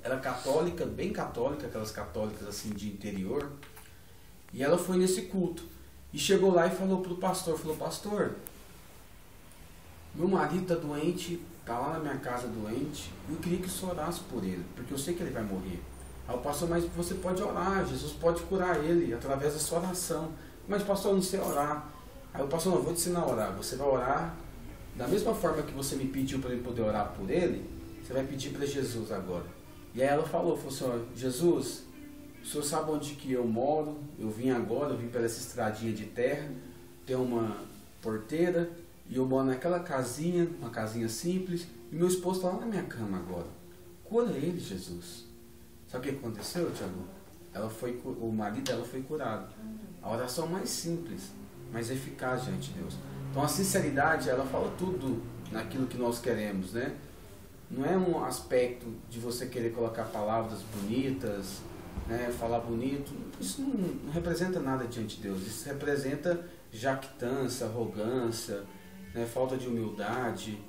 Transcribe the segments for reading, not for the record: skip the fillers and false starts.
era católica, bem católica, aquelas católicas assim de interior. E ela foi nesse culto. E chegou lá e falou pro pastor, pastor, meu marido está doente, está lá na minha casa doente, eu queria que o senhor orasse por ele, porque eu sei que ele vai morrer. Aí o pastor, mas você pode orar, Jesus pode curar ele através da sua oração. Mas pastor, eu não sei orar. Aí o pastor, não, vou te ensinar a orar. Você vai orar da mesma forma que você me pediu para eu poder orar por ele, você vai pedir para Jesus agora. E aí ela falou assim, Jesus, o senhor sabe onde que eu moro, eu vim agora, eu vim pela essa estradinha de terra, tem uma porteira, e eu moro naquela casinha, uma casinha simples, e meu esposo está lá na minha cama agora. Cura ele, Jesus. Sabe o que aconteceu, Tiago? O marido dela foi curado. A oração mais simples, mas eficaz diante de Deus. Então a sinceridade, ela fala tudo naquilo que nós queremos, né? Não é um aspecto de você querer colocar palavras bonitas, né? Falar bonito. Isso não representa nada diante de Deus. Isso representa jactância, arrogância, né? Falta de humildade,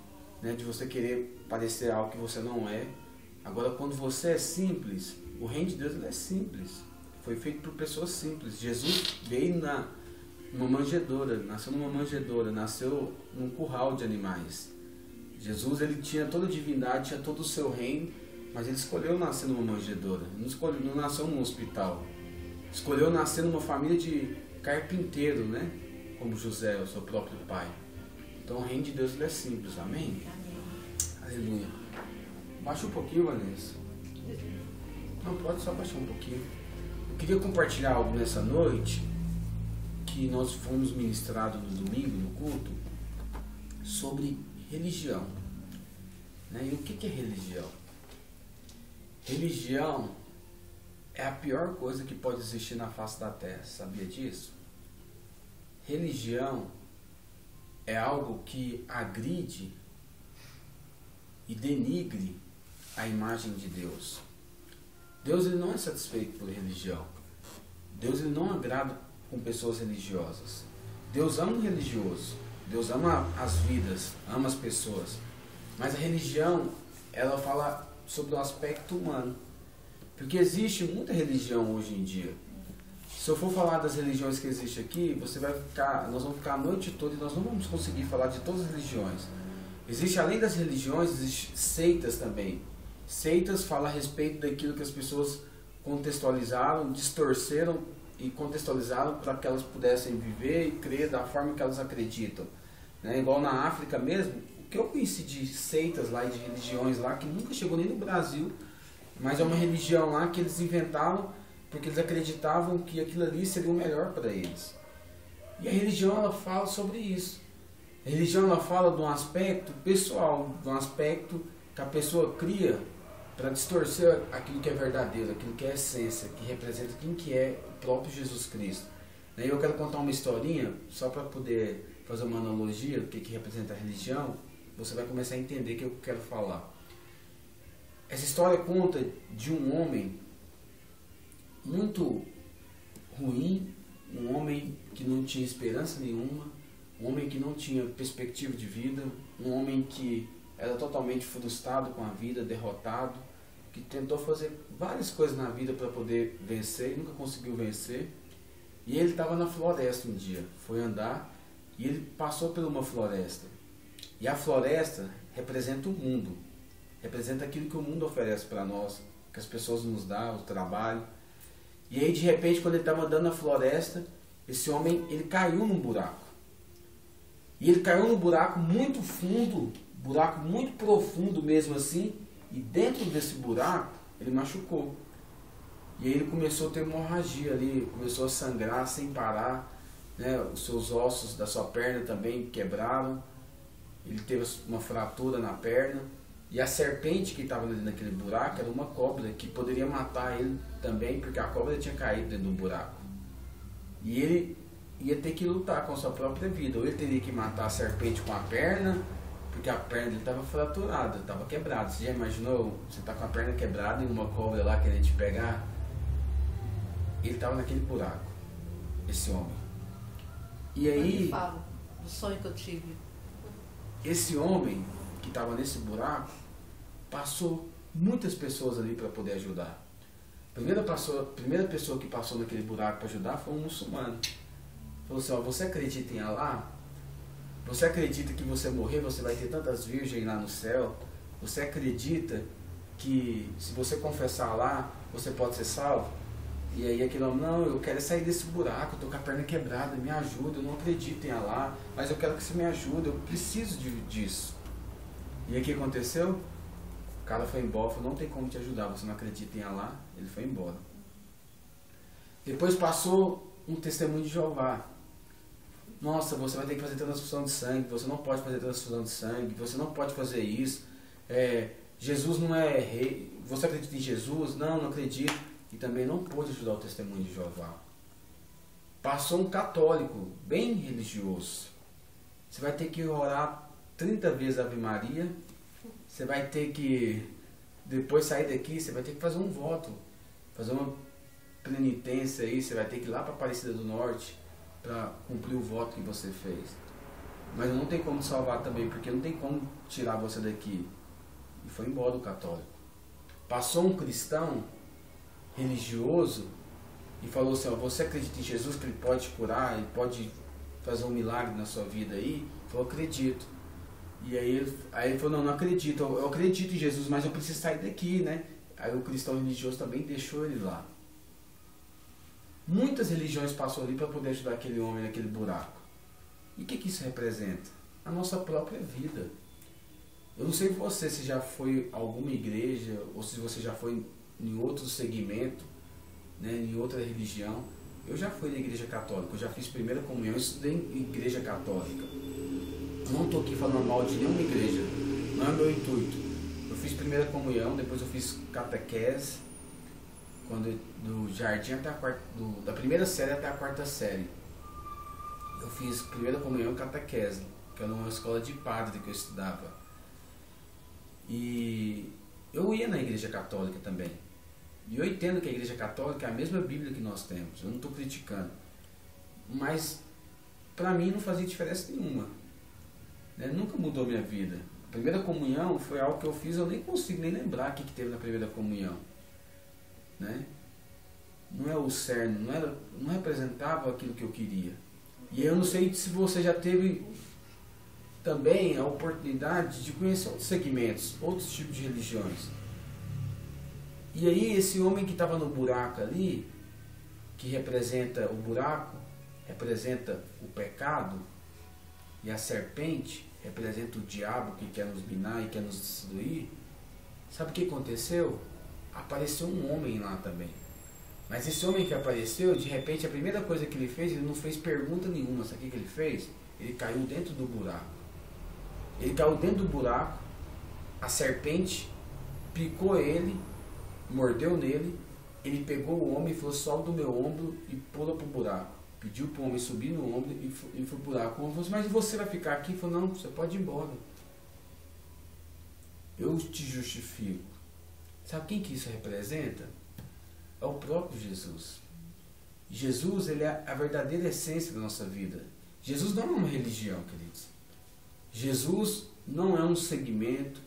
né? De você querer parecer algo que você não é. Agora, quando você é simples, o reino de Deus ele é simples. Foi feito por pessoas simples. Jesus veio numa manjedoura, nasceu numa manjedoura, nasceu num curral de animais. Jesus ele tinha toda a divindade, tinha todo o seu reino, mas ele escolheu nascer numa manjedoura. Não nasceu num hospital. Escolheu nascer numa família de carpinteiro, né? Como José, o seu próprio pai. Então o reino de Deus ele é simples. Amém? Amém. Aleluia. Baixa um pouquinho, Vanessa. Não, pode só baixar um pouquinho. Eu queria compartilhar algo nessa noite que nós fomos ministrados no domingo, no culto, sobre religião. Né? E o que é religião? Religião é a pior coisa que pode existir na face da terra. Sabia disso? Religião é algo que agride e denigre a imagem de Deus. Deus ele não é satisfeito por religião. Deus ele não agrada com pessoas religiosas. Deus ama o religioso. Deus ama as vidas, ama as pessoas. Mas a religião, ela fala sobre o aspecto humano. Porque existe muita religião hoje em dia. Se eu for falar das religiões que existem aqui, nós vamos ficar a noite toda e nós não vamos conseguir falar de todas as religiões. Existe, além das religiões, existem seitas também. Seitas falam a respeito daquilo que as pessoas contextualizaram, distorceram e contextualizaram para que elas pudessem viver e crer da forma que elas acreditam. Né? Igual na África mesmo, o que eu conheci de seitas lá e de religiões lá, que nunca chegou nem no Brasil, mas é uma religião lá que eles inventaram porque eles acreditavam que aquilo ali seria o melhor para eles. E a religião ela fala sobre isso. A religião ela fala de um aspecto pessoal, de um aspecto que a pessoa cria para distorcer aquilo que é verdadeiro, aquilo que é essência, que representa quem que é o próprio Jesus Cristo. E eu quero contar uma historinha, só para poder fazer uma analogia do que representa a religião, você vai começar a entender o que eu quero falar. Essa história conta de um homem muito ruim, um homem que não tinha esperança nenhuma, um homem que não tinha perspectiva de vida, um homem que era totalmente frustrado com a vida, derrotado, que tentou fazer várias coisas na vida para poder vencer e nunca conseguiu vencer. E ele estava na floresta um dia, foi andar e ele passou por uma floresta. E a floresta representa o mundo, representa aquilo que o mundo oferece para nós, que as pessoas nos dão, o trabalho. E aí de repente, quando ele estava andando na floresta, esse homem ele caiu num buraco. E ele caiu num buraco muito fundo, buraco muito profundo mesmo assim, e dentro desse buraco ele machucou. E aí ele começou a ter hemorragia ali, começou a sangrar sem parar, né? Os seus ossos da sua perna também quebraram, ele teve uma fratura na perna, e a serpente que estava ali naquele buraco era uma cobra que poderia matar ele também, porque a cobra tinha caído dentro do buraco. E ele ia ter que lutar com a sua própria vida, ou ele teria que matar a serpente com a perna, porque a perna dele estava fraturada, estava quebrada. Você já imaginou? Você está com a perna quebrada e uma cobra lá querendo te pegar? Ele estava naquele buraco, esse homem. E aí, eu falo do sonho que eu tive. Esse homem que estava nesse buraco passou muitas pessoas ali para poder ajudar. A primeira pessoa que passou naquele buraco para ajudar foi um muçulmano. Falou assim, ó, você acredita em Allah? Você acredita que você morrer, você vai ter tantas virgens lá no céu? Você acredita que se você confessar Allah, você pode ser salvo? E aí aquele homem, não, eu quero sair desse buraco, eu tô com a perna quebrada, me ajuda, eu não acredito em Allah, mas eu quero que você me ajude, eu preciso disso. E aí o que aconteceu? O cara foi embora, falou, não tem como te ajudar, você não acredita em Allah, ele foi embora. Depois passou um testemunho de Jeová. Nossa, você vai ter que fazer transfusão de sangue, você não pode fazer transfusão de sangue, você não pode fazer isso, Jesus não é rei, você acredita em Jesus? Não, não acredito. E também não pôde ajudar o testemunho de Jeová. Passou um católico, bem religioso. Você vai ter que orar 30 vezes a Ave Maria, você vai ter que, depois sair daqui, você vai ter que fazer um voto, fazer uma penitência aí, você vai ter que ir lá para Aparecida do Norte para cumprir o voto que você fez. Mas não tem como salvar também, porque não tem como tirar você daqui. E foi embora o católico. Passou um cristão religioso e falou assim, ó, você acredita em Jesus, que ele pode te curar, ele pode fazer um milagre na sua vida aí? Falou, acredito. E aí ele falou, não acredito, eu acredito em Jesus, mas eu preciso sair daqui, né? Aí o cristão religioso também deixou ele lá. Muitas religiões passou ali para poder ajudar aquele homem naquele buraco. E o que isso representa? A nossa própria vida. Eu não sei você se já foi a alguma igreja, ou se você já foi em outro segmento, né, em outra religião. Eu já fui na igreja católica, eu já fiz primeira comunhão, eu estudei em igreja católica. Eu não estou aqui falando mal de nenhuma igreja, não é meu intuito. Eu fiz primeira comunhão, depois eu fiz catequese, do jardim até a quarta, da primeira série até a quarta série. Eu fiz primeira comunhão e catequese, que era uma escola de padre que eu estudava. E eu ia na igreja católica também. E eu entendo que a igreja católica é a mesma Bíblia que nós temos, eu não estou criticando. Mas, para mim, não fazia diferença nenhuma. Né? Nunca mudou minha vida. A primeira comunhão foi algo que eu fiz, eu nem consigo nem lembrar o que teve na primeira comunhão. Né? Não é o cerne, não representava aquilo que eu queria. E eu não sei se você já teve também a oportunidade de conhecer outros segmentos, outros tipos de religiões. E aí esse homem que estava no buraco ali, que representa o buraco, representa o pecado, e a serpente representa o diabo que quer nos minar e quer nos destruir. Sabe o que aconteceu? Apareceu um homem lá também. Mas esse homem que apareceu, de repente, a primeira coisa que ele fez, ele não fez pergunta nenhuma. Sabe o que ele fez? Ele caiu dentro do buraco. Ele caiu dentro do buraco, a serpente picou ele, mordeu nele, ele pegou o homem e falou, sobe do meu ombro e pula pro buraco. Pediu para o homem subir no ombro e foi pro buraco. O homem falou, mas você vai ficar aqui? Ele falou, não, você pode ir embora. Eu te justifico. Sabe quem que isso representa? É o próprio Jesus. Jesus, ele é a verdadeira essência da nossa vida. Jesus não é uma religião, queridos. Jesus não é um segmento,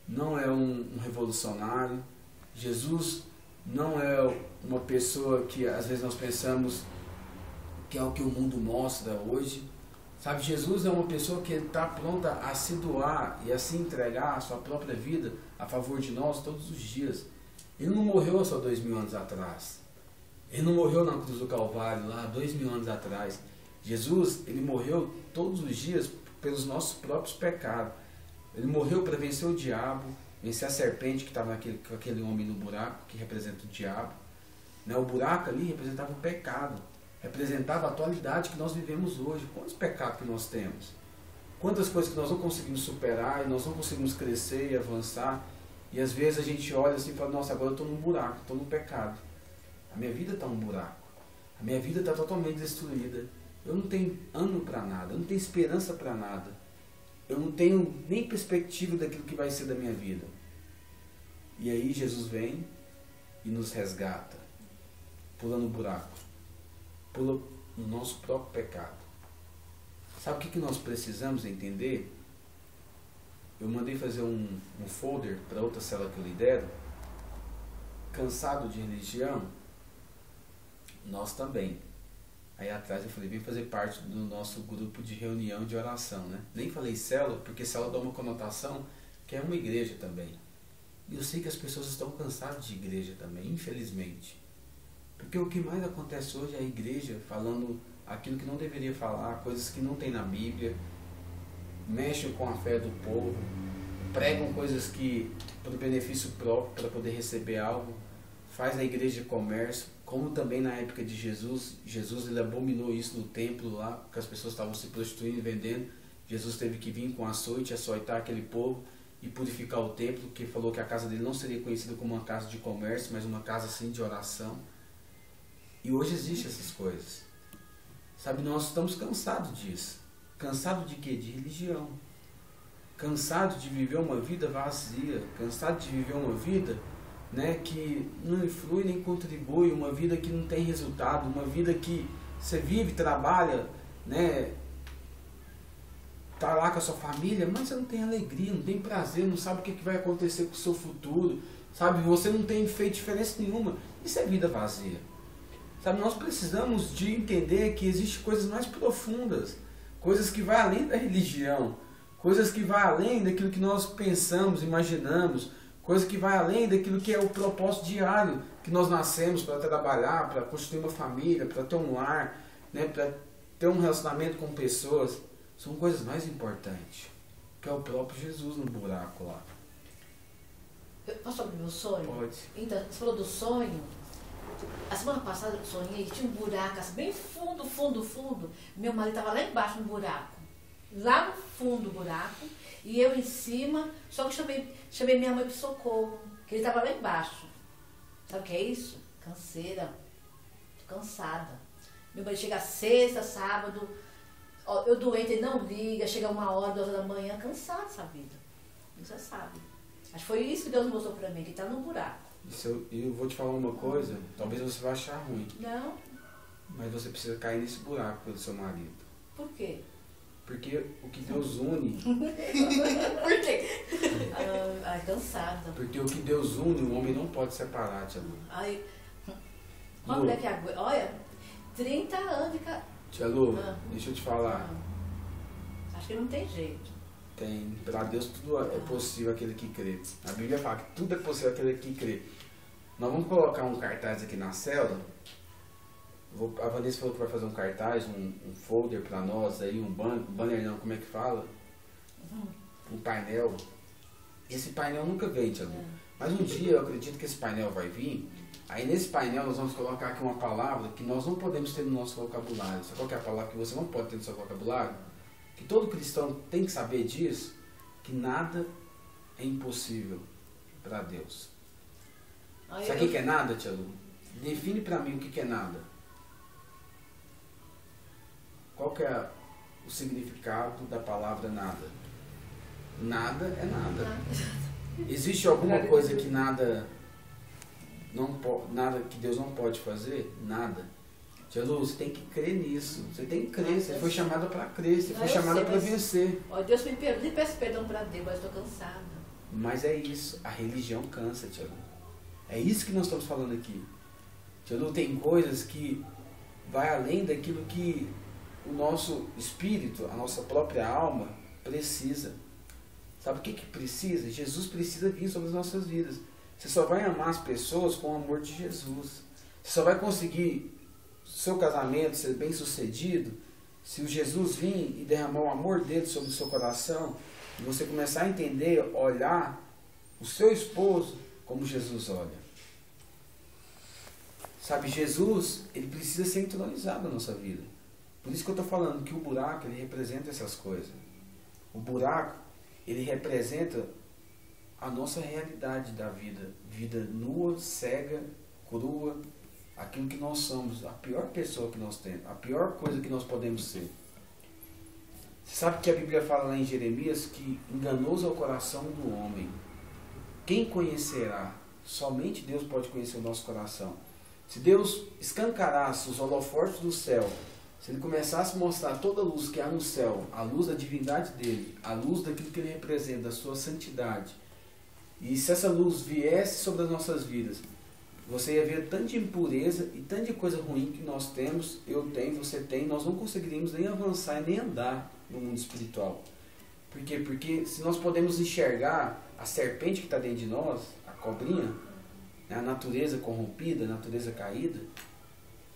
não é um revolucionário. Jesus não é uma pessoa que às vezes nós pensamos que é o que o mundo mostra hoje. Sabe, Jesus é uma pessoa que está pronta a se doar e a se entregar a sua própria vida a favor de nós todos os dias. Ele não morreu só 2000 anos atrás. Ele não morreu na cruz do Calvário lá 2000 anos atrás. Jesus, ele morreu todos os dias pelos nossos próprios pecados. Ele morreu para vencer o diabo, vencer a serpente que estava com aquele homem no buraco, que representa o diabo. Né? O buraco ali representava o pecado, representava a atualidade que nós vivemos hoje. Quantos pecados que nós temos? Quantas coisas que nós não conseguimos superar e nós não conseguimos crescer e avançar. E às vezes a gente olha assim e fala, nossa, agora eu estou num buraco, estou no pecado. A minha vida está num buraco. A minha vida está totalmente destruída. Eu não tenho ânimo para nada, eu não tenho esperança para nada. Eu não tenho nem perspectiva daquilo que vai ser da minha vida. E aí Jesus vem e nos resgata. Pula no buraco. Pula no nosso próprio pecado. Sabe o que nós precisamos entender? eu mandei fazer um folder para outra célula que eu lidero. Cansado de religião? Nós também. Aí atrás eu falei, vem fazer parte do nosso grupo de reunião de oração, né? Nem falei célula, porque célula dá uma conotação que é uma igreja também. E eu sei que as pessoas estão cansadas de igreja também, infelizmente. Porque o que mais acontece hoje é a igreja falando aquilo que não deveria falar, coisas que não tem na Bíblia, mexem com a fé do povo, pregam coisas que para o benefício próprio, para poder receber algo, faz a igreja de comércio, como também na época de Jesus. Jesus ele abominou isso no templo lá, que as pessoas estavam se prostituindo e vendendo. Jesus teve que vir com açoite, açoitar aquele povo e purificar o templo, que falou que a casa dele não seria conhecida como uma casa de comércio, mas uma casa assim de oração. E hoje existem essas coisas. Sabe, nós estamos cansados disso. Cansados de quê? De religião. Cansados de viver uma vida vazia. Cansados de viver uma vida, né, que não influi nem contribui, uma vida que não tem resultado, uma vida que você vive, trabalha, né, tá lá com a sua família, mas você não tem alegria, não tem prazer, não sabe o que vai acontecer com o seu futuro, sabe, você não tem feito diferença nenhuma. Isso é vida vazia. Sabe, nós precisamos de entender que existem coisas mais profundas, coisas que vão além da religião, coisas que vão além daquilo que nós pensamos, imaginamos, coisas que vão além daquilo que é o propósito diário, que nós nascemos para trabalhar, para construir uma família, para ter um lar, né, para ter um relacionamento com pessoas. São coisas mais importantes, que é o próprio Jesus no buraco lá. Posso falar do meu sonho? Pode. Então, você falou do sonho. A semana passada eu sonhei, tinha um buraco assim, bem fundo, fundo, fundo. Meu marido estava lá embaixo no buraco. Lá no fundo do buraco. E eu em cima, só que chamei minha mãe para socorro, que ele estava lá embaixo. Sabe o que é isso? Canseira. Tô cansada. Meu marido chega sexta, sábado, eu doente, ele não liga, chega 1h, 2h da manhã, cansado essa vida. Você sabe. Acho que foi isso que Deus mostrou para mim, que está no buraco. Eu vou te falar uma coisa, talvez você vai achar ruim. Não. Mas você precisa cair nesse buraco pelo seu marido. Por quê? Porque o que Deus une... Por quê? Cansada. Porque o que Deus une, o homem não pode separar, tia Lu. Ai, uma mulher que aguenta... Olha, 30 anos de... Tia Lu, deixa eu te falar. Acho que não tem jeito. Tem. Para Deus tudo é possível aquele que crê. A Bíblia fala que tudo é possível aquele que crê. Nós vamos colocar um cartaz aqui na célula. A Vanessa falou que vai fazer um cartaz, um folder para nós aí, um banner não, como é que fala? Um painel. Esse painel nunca veio, tia Lu. Mas um dia eu acredito que esse painel vai vir. Aí nesse painel nós vamos colocar aqui uma palavra que nós não podemos ter no nosso vocabulário. Sabe qual que é a palavra que você não pode ter no seu vocabulário? Que todo cristão tem que saber disso, que nada é impossível para Deus. Sabe o que é nada, tia Lu? Define para mim o que é nada. Qual que é o significado da palavra nada? Nada é nada. Existe alguma coisa que nada que Deus não pode fazer? Nada. Tia Lu, você tem que crer nisso. Você tem que crer. Você foi chamada para crer. Você foi chamada para vencer. Deus me perdoa. Peço perdão para Deus, mas estou cansada. Mas é isso. A religião cansa, tia Lu. É isso que nós estamos falando aqui. Tia Lu, tem coisas que vai além daquilo que o nosso espírito, a nossa própria alma precisa. Sabe o que precisa? Jesus precisa vir sobre as nossas vidas. Você só vai amar as pessoas com o amor de Jesus. Você só vai conseguir seu casamento ser bem sucedido se o Jesus vir e derramar o amor dele sobre o seu coração e você começar a entender, olhar o seu esposo como Jesus olha. Sabe, Jesus, ele precisa ser entronizado na nossa vida. Por isso que eu estou falando que o buraco, ele representa essas coisas. O buraco, ele representa a nossa realidade da vida. Vida nua, cega, crua, aquilo que nós somos, a pior pessoa que nós temos, a pior coisa que nós podemos ser. Você sabe que a Bíblia fala lá em Jeremias que enganoso é o coração do homem. Quem conhecerá? Somente Deus pode conhecer o nosso coração. Se Deus escancarasse os holofotes do céu Se ele começasse a mostrar toda a luz que há no céu, a luz da divindade dele, a luz daquilo que ele representa, da sua santidade, e se essa luz viesse sobre as nossas vidas, você ia ver tanta impureza e tanta coisa ruim que nós temos, eu tenho, você tem, nós não conseguiríamos nem avançar e nem andar no mundo espiritual. Por quê? Porque se nós podemos enxergar a serpente que está dentro de nós, a cobrinha, a natureza corrompida, a natureza caída,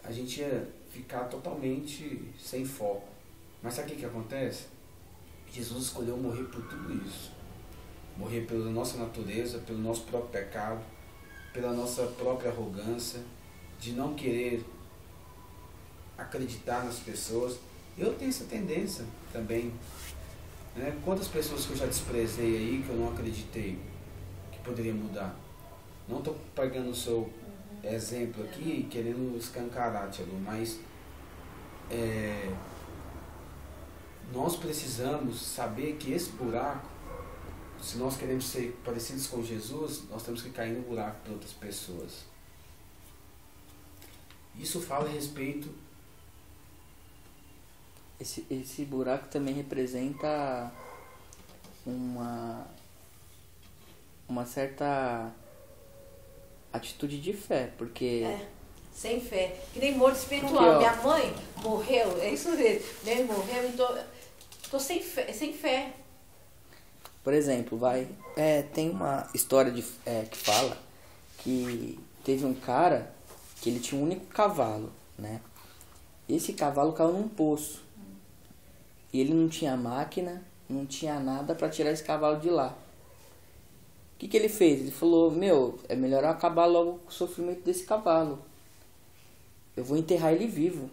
a gente ia ficar totalmente sem foco. Mas sabe o que acontece? Jesus escolheu morrer por tudo isso. Morrer pela nossa natureza, pelo nosso próprio pecado, pela nossa própria arrogância, de não querer acreditar nas pessoas. Eu tenho essa tendência também. Né? Quantas pessoas que eu já desprezei aí, que eu não acreditei que poderia mudar? Não estou pegando o seu exemplo aqui, querendo escancarar, Tiago, mas nós precisamos saber que esse buraco, se nós queremos ser parecidos com Jesus, nós temos que cair no buraco de outras pessoas. Isso fala a respeito... Esse buraco também representa uma certa atitude de fé, porque... Sem fé. Que nem morto espiritual. Porque, minha mãe morreu, é isso mesmo. Minha mãe morreu, então tô sem fé. Por exemplo, tem uma história que fala que teve um cara que ele tinha um único cavalo, né? Esse cavalo caiu num poço. E ele não tinha máquina, não tinha nada para tirar esse cavalo de lá. O que ele fez? Ele falou, é melhor eu acabar logo com o sofrimento desse cavalo. Eu vou enterrar ele vivo.